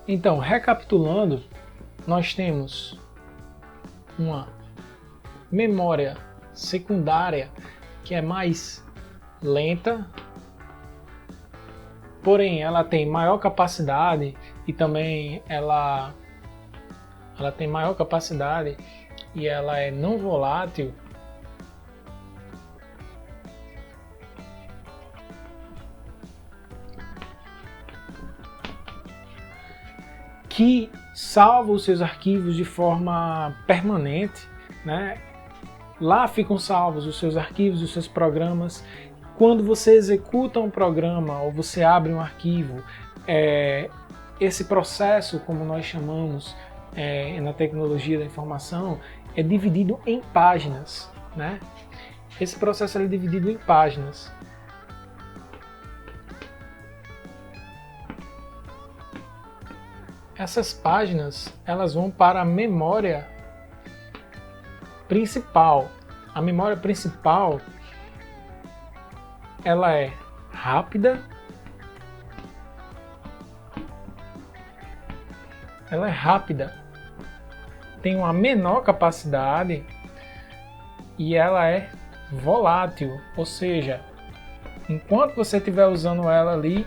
Então, recapitulando, nós temos uma memória secundária que é mais lenta, porém ela tem maior capacidade e também ela tem maior capacidade e ela é não volátil. Que salva os seus arquivos de forma permanente, né? Lá ficam salvos os seus arquivos, os seus programas. Quando você executa um programa ou você abre um arquivo, esse processo, como nós chamamos na tecnologia da informação, é dividido em páginas, né? Esse processo é dividido em páginas. Essas páginas, elas vão para a memória principal. A memória principal, ela é rápida, tem uma menor capacidade e ela é volátil, ou seja, enquanto você estiver usando ela ali,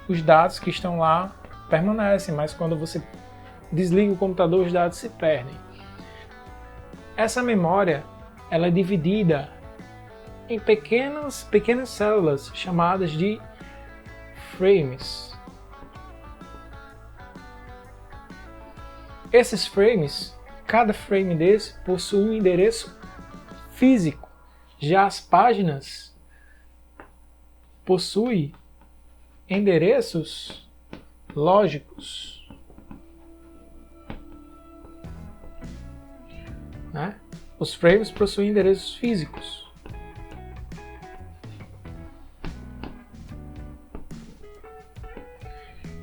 os dados que estão lá permanecem, mas quando você desliga o computador, os dados se perdem. Essa memória, ela é dividida em pequenas células chamadas de frames. Esses frames, cada frame desse possui um endereço físico. Já as páginas possuem endereços lógicos, né? Os frames possuem endereços físicos.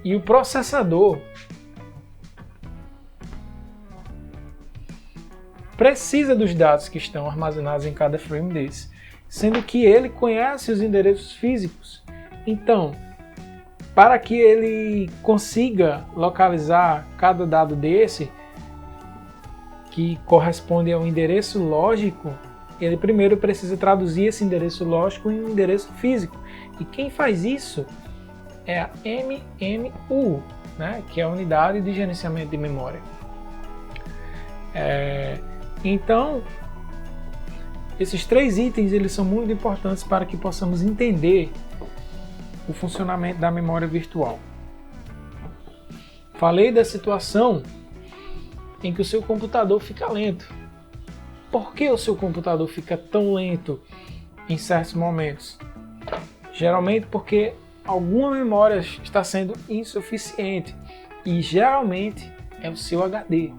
E o processador precisa dos dados que estão armazenados em cada frame desse, sendo que ele conhece os endereços físicos. Então, para que ele consiga localizar cada dado desse, que corresponde a um endereço lógico, ele primeiro precisa traduzir esse endereço lógico em um endereço físico. E quem faz isso é a MMU, né? Que é a Unidade de Gerenciamento de Memória. Então, esses três itens eles são muito importantes para que possamos entender o funcionamento da memória virtual. Falei da situação em que o seu computador fica lento. Por que o seu computador fica tão lento em certos momentos? Geralmente porque alguma memória está sendo insuficiente e geralmente é o seu HD.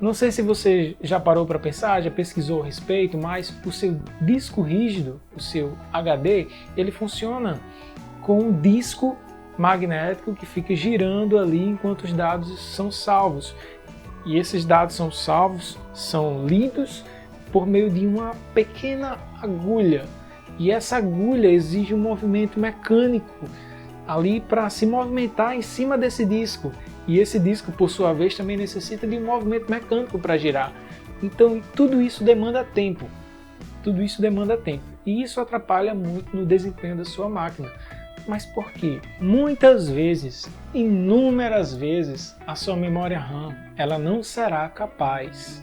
Não sei se você já parou para pensar, já pesquisou a respeito, mas o seu disco rígido, o seu HD, ele funciona com um disco magnético que fica girando ali enquanto os dados são salvos. E esses dados são salvos, são lidos por meio de uma pequena agulha. E essa agulha exige um movimento mecânico ali para se movimentar em cima desse disco. E esse disco, por sua vez, também necessita de um movimento mecânico para girar. Então, tudo isso demanda tempo. E isso atrapalha muito no desempenho da sua máquina. Mas por quê? Muitas vezes, inúmeras vezes, a sua memória RAM ela não será capaz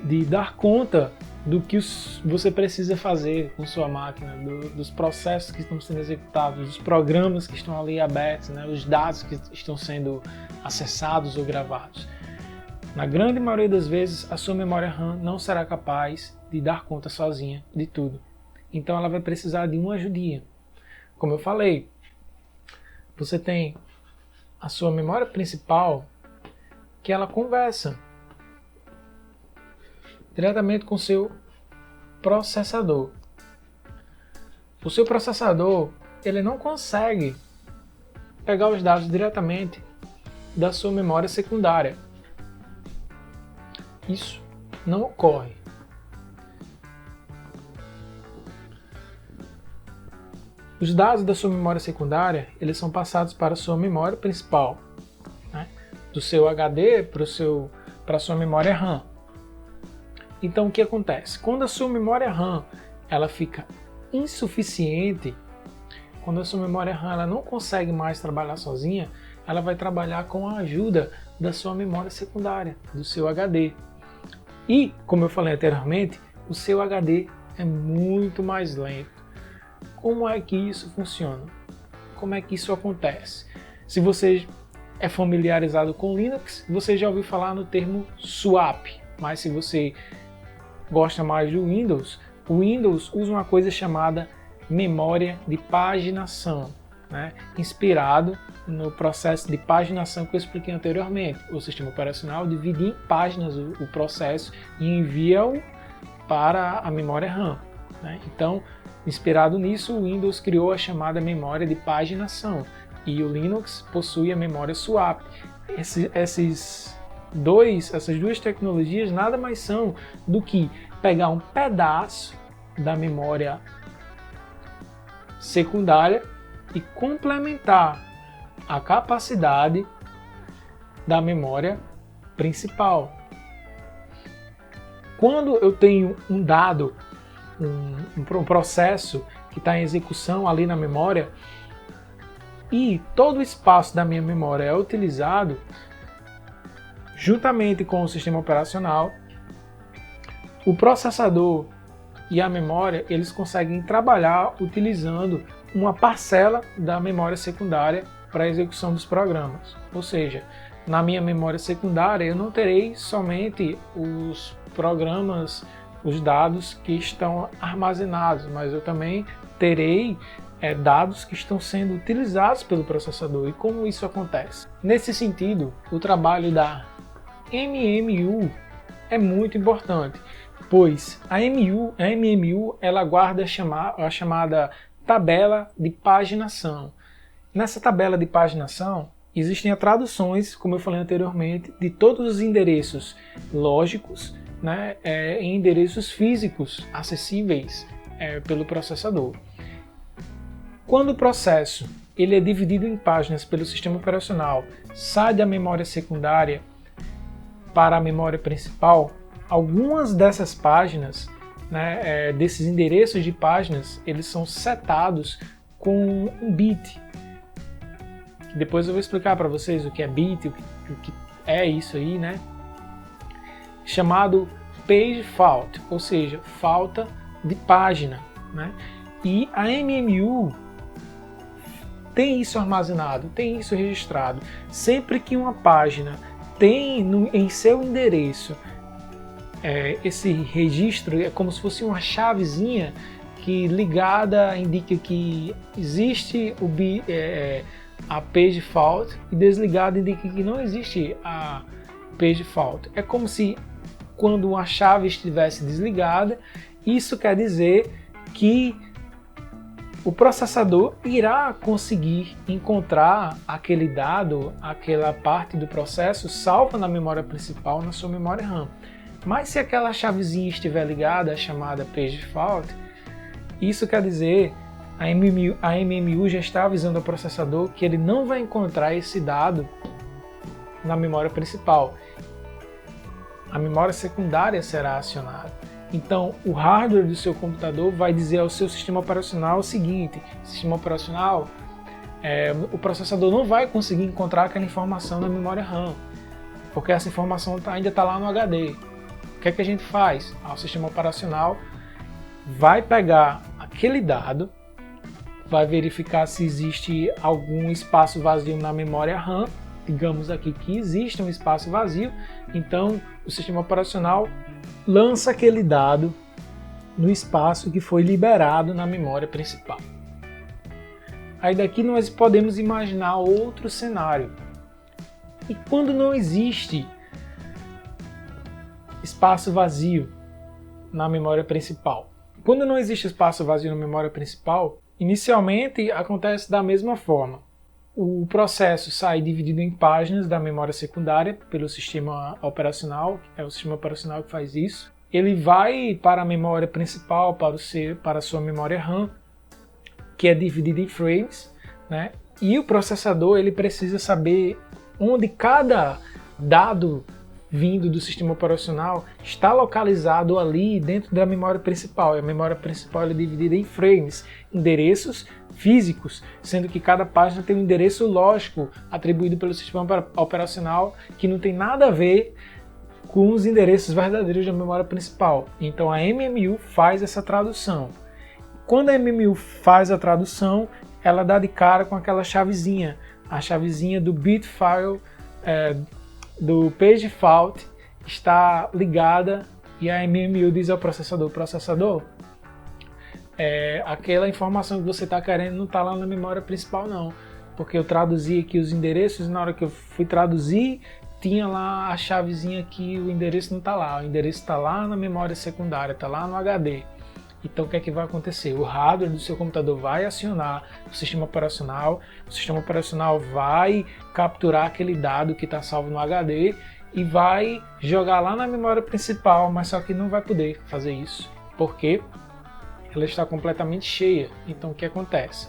de dar conta do que você precisa fazer com sua máquina, dos processos que estão sendo executados, dos programas que estão ali abertos, né, os dados que estão sendo acessados ou gravados. Na grande maioria das vezes, a sua memória RAM não será capaz de dar conta sozinha de tudo. Então ela vai precisar de uma ajudinha. Como eu falei, você tem a sua memória principal que ela conversa diretamente com o seu processador. O seu processador, ele não consegue pegar os dados diretamente da sua memória secundária. Isso não ocorre. Os dados da sua memória secundária, eles são passados para a sua memória principal. do seu HD para a sua memória RAM. Então o que acontece? Quando a sua memória RAM ela fica insuficiente, quando a sua memória RAM ela não consegue mais trabalhar sozinha, ela vai trabalhar com a ajuda da sua memória secundária, do seu HD. E, como eu falei anteriormente, o seu HD é muito mais lento. Como é que isso funciona? Como é que isso acontece? Se você é familiarizado com Linux, você já ouviu falar no termo swap. Mas se você gosta mais do Windows, o Windows usa uma coisa chamada memória de paginação, né? Inspirado no processo de paginação que eu expliquei anteriormente. O sistema operacional divide em páginas o processo e envia-o para a memória RAM, né? Então, inspirado nisso, o Windows criou a chamada memória de paginação e o Linux possui a memória swap. Essas duas tecnologias nada mais são do que pegar um pedaço da memória secundária e complementar a capacidade da memória principal. Quando eu tenho um dado, um processo que está em execução ali na memória e todo o espaço da minha memória é utilizado, juntamente com o sistema operacional, o processador e a memória eles conseguem trabalhar utilizando uma parcela da memória secundária para a execução dos programas. Ou seja, na minha memória secundária eu não terei somente os programas, os dados que estão armazenados, mas eu também terei dados que estão sendo utilizados pelo processador. E como isso acontece? Nesse sentido, o trabalho da MMU é muito importante, pois a MMU ela guarda a chamada tabela de paginação. Nessa tabela de paginação existem as traduções, como eu falei anteriormente, de todos os endereços lógicos, né, em endereços físicos acessíveis pelo processador. Quando o processo ele é dividido em páginas pelo sistema operacional, sai da memória secundária para a memória principal, algumas dessas páginas, né, desses endereços de páginas, eles são setados com um bit. Depois eu vou explicar para vocês o que é bit, o que é isso aí, né? Chamado page fault, ou seja, falta de página, né? E a MMU tem isso armazenado, tem isso registrado. Sempre que uma página tem em seu endereço esse registro, é como se fosse uma chavezinha que ligada indica que existe a page fault e desligada indica que não existe a page fault. É como se quando uma chave estivesse desligada, isso quer dizer que o processador irá conseguir encontrar aquele dado, aquela parte do processo salva na memória principal, na sua memória RAM. Mas se aquela chavezinha estiver ligada, a chamada page fault, isso quer dizer a MMU já está avisando ao processador que ele não vai encontrar esse dado na memória principal. A memória secundária será acionada. Então, o hardware do seu computador vai dizer ao seu sistema operacional o seguinte: sistema operacional, o processador não vai conseguir encontrar aquela informação na memória RAM, porque essa informação ainda está lá no HD. O que é que a gente faz? O sistema operacional vai pegar aquele dado, vai verificar se existe algum espaço vazio na memória RAM. Digamos aqui que existe um espaço vazio, então o sistema operacional lança aquele dado no espaço que foi liberado na memória principal. Aí daqui nós podemos imaginar outro cenário. E quando não existe espaço vazio na memória principal? Quando não existe espaço vazio na memória principal, inicialmente acontece da mesma forma. O processo sai dividido em páginas da memória secundária pelo sistema operacional, é o sistema operacional que faz isso. Ele vai para a memória principal, para a sua memória RAM, que é dividida em frames, né? E o processador ele precisa saber onde cada dado vindo do sistema operacional está localizado ali dentro da memória principal. E a memória principal é dividida em frames, endereços físicos, sendo que cada página tem um endereço lógico atribuído pelo sistema operacional que não tem nada a ver com os endereços verdadeiros da memória principal. Então a MMU faz essa tradução. Quando a MMU faz a tradução, ela dá de cara com aquela chavezinha, a chavezinha do bit file do page fault está ligada e a MMU diz ao processador, aquela informação que você está querendo não está lá na memória principal não, porque eu traduzi aqui os endereços e na hora que eu fui traduzir tinha lá a chavezinha que o endereço não está lá, o endereço está lá na memória secundária, está lá no HD. Então o que é que vai acontecer? O hardware do seu computador vai acionar o sistema operacional vai capturar aquele dado que está salvo no HD e vai jogar lá na memória principal, mas só que não vai poder fazer isso, porque ela está completamente cheia. Então o que acontece?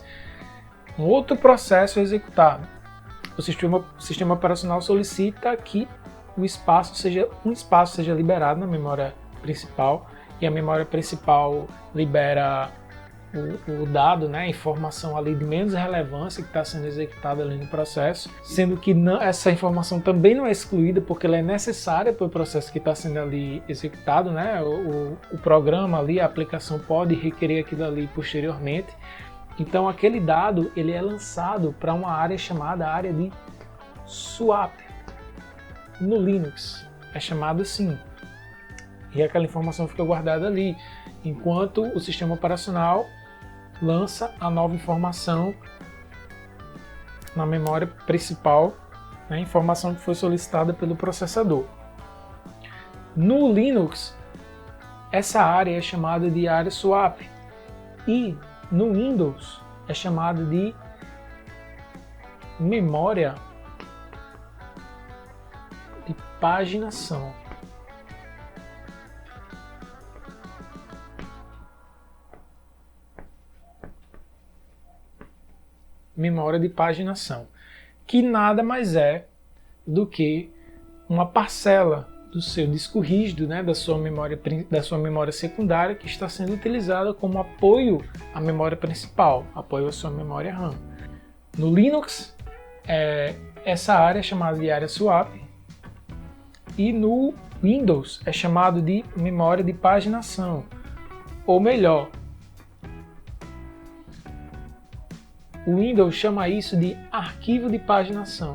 Um outro processo é executado. O sistema operacional solicita que um espaço seja liberado na memória principal, e a memória principal libera o dado, né, a informação ali de menos relevância que está sendo executada ali no processo, sendo que essa informação também não é excluída porque ela é necessária para o processo que está sendo ali executado, né, o programa ali, a aplicação pode requerer aquilo ali posteriormente. Então aquele dado ele é lançado para uma área chamada área de swap. No Linux é chamado assim. E aquela informação fica guardada ali, enquanto o sistema operacional lança a nova informação na memória principal, né, informação que foi solicitada pelo processador. No Linux, essa área é chamada de área swap, e no Windows é chamada de memória de paginação. Memória de paginação, que nada mais é do que uma parcela do seu disco rígido, né, da sua memória secundária, que está sendo utilizada como apoio à memória principal, apoio à sua memória RAM. No Linux, essa área é chamada de área swap, e no Windows é chamado de memória de paginação, ou melhor, o Windows chama isso de arquivo de paginação.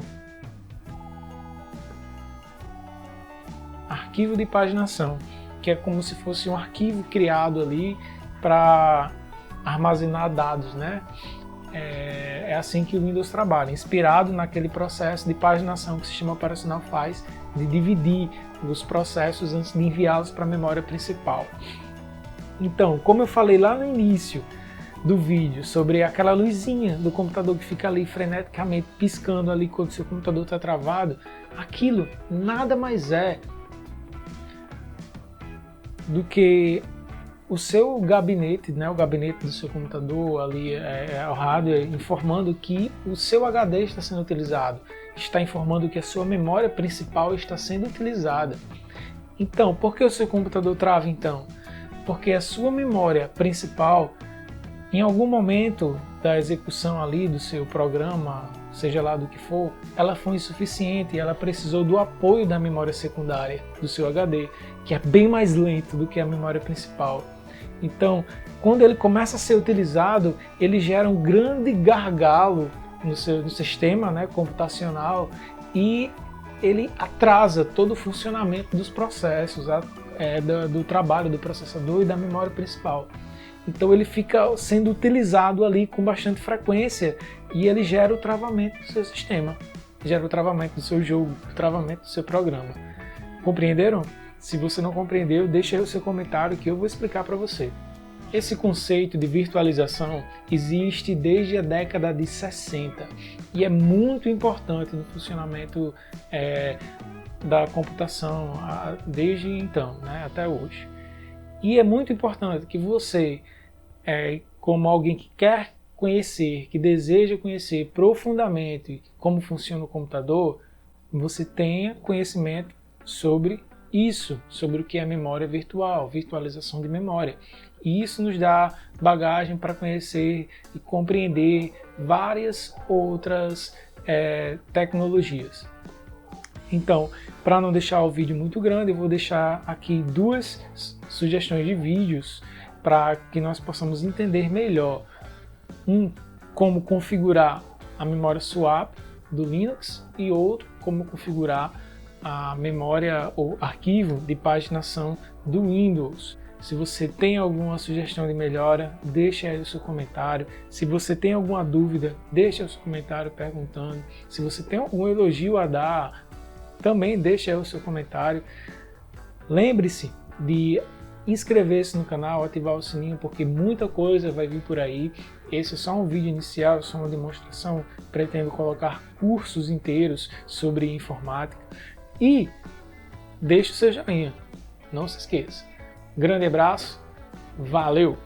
Arquivo de paginação, que é como se fosse um arquivo criado ali para armazenar dados, né? É assim que o Windows trabalha, inspirado naquele processo de paginação que o sistema operacional faz, de dividir os processos antes de enviá-los para a memória principal. Então, como eu falei lá no início do vídeo sobre aquela luzinha do computador que fica ali freneticamente piscando ali quando o seu computador está travado, aquilo nada mais é do que o seu gabinete, né, o gabinete do seu computador ali, o hardware, informando que o seu HD está sendo utilizado, está informando que a sua memória principal está sendo utilizada. Então, por que o seu computador trava então? Porque a sua memória principal, em algum momento da execução ali do seu programa, seja lá do que for, ela foi insuficiente e ela precisou do apoio da memória secundária do seu HD, que é bem mais lento do que a memória principal. Então, quando ele começa a ser utilizado, ele gera um grande gargalo no sistema, né, computacional, e ele atrasa todo o funcionamento dos processos, do trabalho do processador e da memória principal. Então ele fica sendo utilizado ali com bastante frequência e ele gera o travamento do seu sistema, gera o travamento do seu jogo, o travamento do seu programa. Compreenderam? Se você não compreendeu, deixa aí o seu comentário que eu vou explicar para você. Esse conceito de virtualização existe desde a década de 60 e é muito importante no funcionamento da computação desde então, né, até hoje. E é muito importante que você, como alguém que quer conhecer, que deseja conhecer profundamente como funciona o computador, você tenha conhecimento sobre isso, sobre o que é memória virtual, virtualização de memória. E isso nos dá bagagem para conhecer e compreender várias outras tecnologias. Então, para não deixar o vídeo muito grande, eu vou deixar aqui 2 sugestões de vídeos para que nós possamos entender melhor como configurar a memória swap do Linux e outro como configurar a memória ou arquivo de paginação do Windows. Se você tem alguma sugestão de melhora, deixe aí o seu comentário. Se você tem alguma dúvida, deixe o seu comentário perguntando. Se você tem algum elogio a dar, também deixe aí o seu comentário. Lembre-se de inscrever-se no canal, ativar o sininho, porque muita coisa vai vir por aí. Esse é só um vídeo inicial, só uma demonstração. Pretendo colocar cursos inteiros sobre informática. E deixe o seu joinha, não se esqueça. Grande abraço, valeu!